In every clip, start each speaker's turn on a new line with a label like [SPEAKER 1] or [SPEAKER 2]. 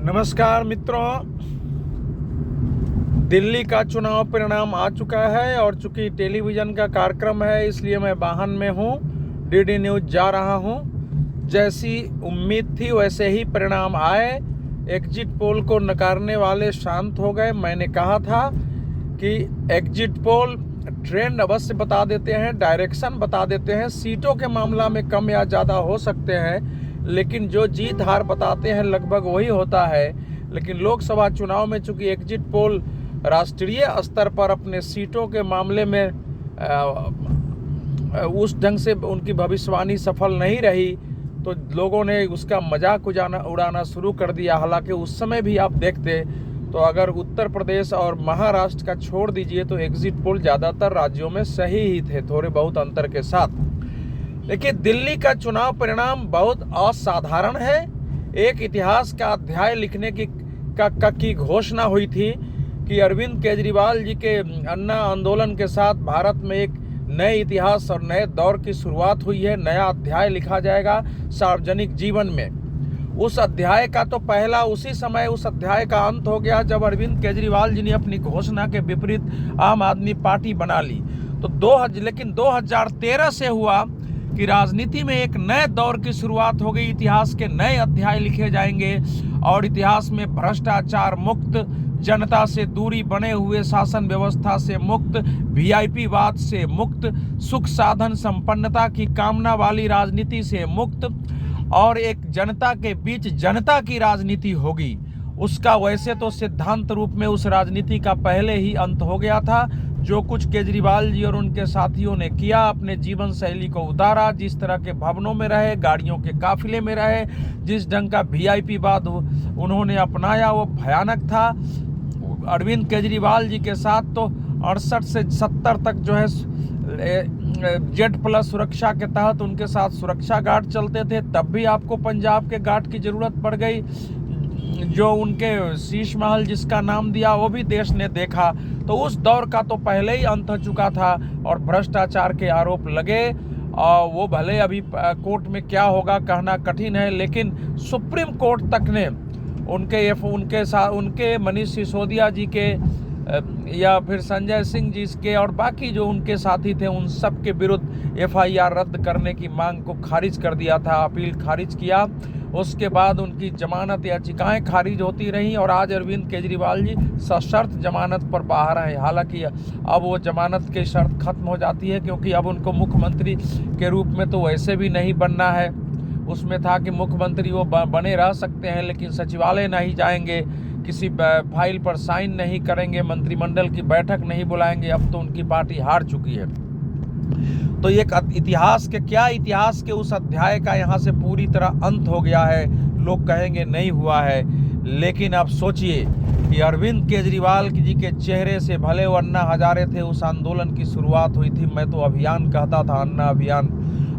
[SPEAKER 1] नमस्कार मित्रों, दिल्ली का चुनाव परिणाम आ चुका है और चूंकि टेलीविज़न का कार्यक्रम है इसलिए मैं वाहन में हूँ, डीडी न्यूज़ जा रहा हूँ। जैसी उम्मीद थी वैसे ही परिणाम आए। एग्जिट पोल को नकारने वाले शांत हो गए। मैंने कहा था कि एग्जिट पोल ट्रेंड अवश्य बता देते हैं, डायरेक्शन बता देते हैं, सीटों के मामला में कम या ज़्यादा हो सकते हैं, लेकिन जो जीत हार बताते हैं लगभग वही होता है। लेकिन लोकसभा चुनाव में चूंकि एग्जिट पोल राष्ट्रीय स्तर पर अपने सीटों के मामले में उस ढंग से उनकी भविष्यवाणी सफल नहीं रही, तो लोगों ने उसका मजाक उड़ाना शुरू कर दिया। हालांकि उस समय भी आप देखते तो अगर उत्तर प्रदेश और महाराष्ट्र का छोड़ दीजिए तो एग्जिट पोल ज़्यादातर राज्यों में सही ही थे, थोड़े बहुत अंतर के साथ। देखिए, दिल्ली का चुनाव परिणाम बहुत असाधारण है। एक इतिहास का अध्याय लिखने की घोषणा हुई थी कि अरविंद केजरीवाल जी के अन्ना आंदोलन के साथ भारत में एक नए इतिहास और नए दौर की शुरुआत हुई है, नया अध्याय लिखा जाएगा सार्वजनिक जीवन में। उस अध्याय का तो पहला उसी समय उस अध्याय का अंत हो गया जब अरविंद केजरीवाल जी ने अपनी घोषणा के विपरीत आम आदमी पार्टी बना ली। तो लेकिन 2013 से हुआ कि राजनीति में एक नए दौर की शुरुआत हो गई, इतिहास के नए अध्याय लिखे जाएंगे और इतिहास में भ्रष्टाचार मुक्त, जनता से दूरी बने हुए शासन व्यवस्था से मुक्त, वीआईपी वाद से मुक्त, सुख साधन संपन्नता की कामना वाली राजनीति से मुक्त और एक जनता के बीच जनता की राजनीति होगी। उसका वैसे तो सिद्धांत रूप में उस राजनीति का पहले ही अंत हो गया था। जो कुछ केजरीवाल जी और उनके साथियों ने किया, अपने जीवन शैली को उतारा, जिस तरह के भवनों में रहे, गाड़ियों के काफिले में रहे, जिस ढंग का वीआईपी वाद उन्होंने अपनाया वो भयानक था। अरविंद केजरीवाल जी के साथ तो 68 से 70 तक जो है Z+ सुरक्षा के तहत उनके साथ सुरक्षा गार्ड चलते थे, तब भी आपको पंजाब के गार्ड की जरूरत पड़ गई। जो उनके शीश महल जिसका नाम दिया वो भी देश ने देखा। तो उस दौर का तो पहले ही अंत हो चुका था और भ्रष्टाचार के आरोप लगे और वो भले अभी कोर्ट में क्या होगा कहना कठिन है, लेकिन सुप्रीम कोर्ट तक ने उनके मनीष सिसोदिया जी के या फिर संजय सिंह जी के और बाकी जो उनके साथी थे उन सब के विरुद्ध FIR रद्द करने की मांग को खारिज कर दिया था, अपील खारिज किया। उसके बाद उनकी जमानत याचिकाएं खारिज होती रहीं और आज अरविंद केजरीवाल जी सशर्त जमानत पर बाहर हैं। हालांकि अब वो जमानत की शर्त खत्म हो जाती है क्योंकि अब उनको मुख्यमंत्री के रूप में तो वैसे भी नहीं बनना है। उसमें था कि मुख्यमंत्री वो बने रह सकते हैं लेकिन सचिवालय नहीं जाएंगे, किसी फाइल पर साइन नहीं करेंगे, मंत्रिमंडल की बैठक नहीं बुलाएंगे। अब तो उनकी पार्टी हार चुकी है। तो एक इतिहास के उस अध्याय का यहाँ से पूरी तरह अंत हो गया है। लोग कहेंगे नहीं हुआ है, लेकिन आप सोचिए कि अरविंद केजरीवाल जी के चेहरे से भले वो अन्ना हजारे थे, उस आंदोलन की शुरुआत हुई थी, मैं तो अभियान कहता था, अन्ना अभियान,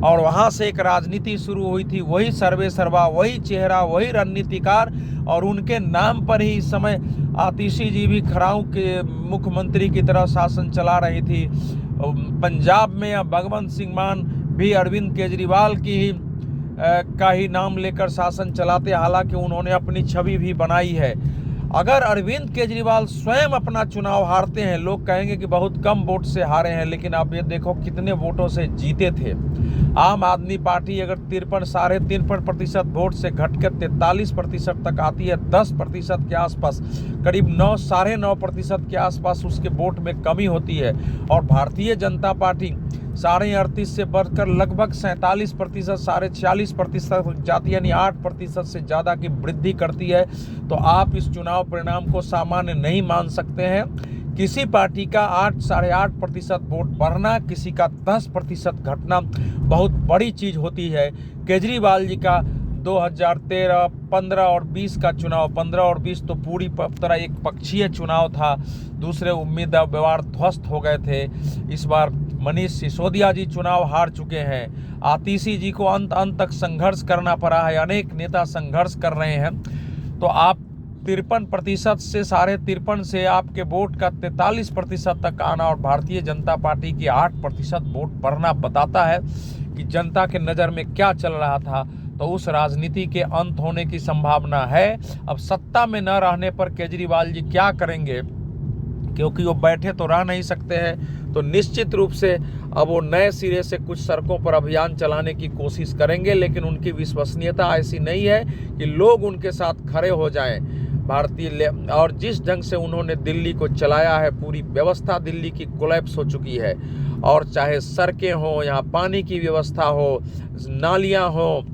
[SPEAKER 1] और वहाँ से एक राजनीति शुरू हुई थी। वही सर्वे सर्वा, वही चेहरा, वही रणनीतिकार, और उनके नाम पर ही इस समय आतिशी जी भी खराऊ के मुख्यमंत्री की तरह शासन चला रही थी। पंजाब में भगवंत सिंह मान भी अरविंद केजरीवाल का ही नाम लेकर शासन चलाते, हालांकि उन्होंने अपनी छवि भी बनाई है। अगर अरविंद केजरीवाल स्वयं अपना चुनाव हारते हैं, लोग कहेंगे कि बहुत कम वोट से हारे हैं, लेकिन आप ये देखो कितने वोटों से जीते थे। आम आदमी पार्टी अगर 53.53% वोट से घटकर 43% तक आती है, 10% के आसपास, करीब 9-9.5% के आसपास उसके वोट में कमी होती है, और भारतीय जनता पार्टी 38.5 से बढ़कर लगभग 47%, 46% जाती है, यानी 8% से ज़्यादा की वृद्धि करती है। तो आप इस चुनाव परिणाम को सामान्य नहीं मान सकते हैं। किसी पार्टी का 8-8.5% वोट बढ़ना, किसी का 10% घटना बहुत बड़ी चीज़ होती है। केजरीवाल जी का 2013, 15 और 20 का चुनाव, 15 और 20 तो पूरी तरह एक पक्षीय चुनाव था, दूसरे उम्मीदवार ध्वस्त हो गए थे। इस बार मनीष सिसोदिया जी चुनाव हार चुके हैं। आतिशी जी को अंत तक संघर्ष करना पड़ा है, अनेक नेता संघर्ष कर रहे हैं। तो आप 53% से 53.5% से आपके वोट का 43% तक आना और भारतीय जनता पार्टी की 8% वोट बढ़ना बताता है कि जनता के नज़र में क्या चल रहा था। तो उस राजनीति के अंत होने की संभावना है। अब सत्ता में न रहने पर केजरीवाल जी क्या करेंगे, क्योंकि वो बैठे तो रह नहीं सकते हैं, तो निश्चित रूप से अब वो नए सिरे से कुछ सड़कों पर अभियान चलाने की कोशिश करेंगे, लेकिन उनकी विश्वसनीयता ऐसी नहीं है कि लोग उनके साथ खड़े हो जाएं। भारतीय और जिस ढंग से उन्होंने दिल्ली को चलाया है, पूरी व्यवस्था दिल्ली की कोलैप्स हो चुकी है, और चाहे सड़कें हो, यहाँ पानी की व्यवस्था हो, नालियाँ हो,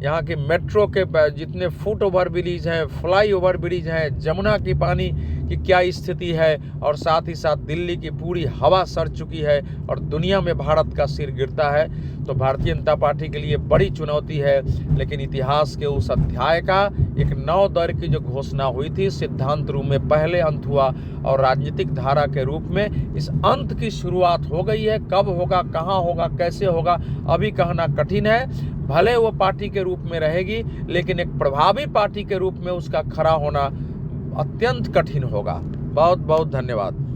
[SPEAKER 1] यहाँ के मेट्रो के जितने फुट ओवर ब्रिज हैं, फ्लाई ओवर ब्रिज हैं, जमुना की पानी की क्या स्थिति है, और साथ ही साथ दिल्ली की पूरी हवा सड़ चुकी है और दुनिया में भारत का सिर गिरता है। तो भारतीय जनता पार्टी के लिए बड़ी चुनौती है, लेकिन इतिहास के उस अध्याय का एक नौ दौर की जो घोषणा हुई थी, सिद्धांत रूप में पहले अंत हुआ और राजनीतिक धारा के रूप में इस अंत की शुरुआत हो गई है। कब होगा, कहाँ होगा, कैसे होगा, अभी कहना कठिन है। भले वो पार्टी के रूप में रहेगी, लेकिन एक प्रभावी पार्टी के रूप में उसका खड़ा होना अत्यंत कठिन होगा। बहुत बहुत धन्यवाद।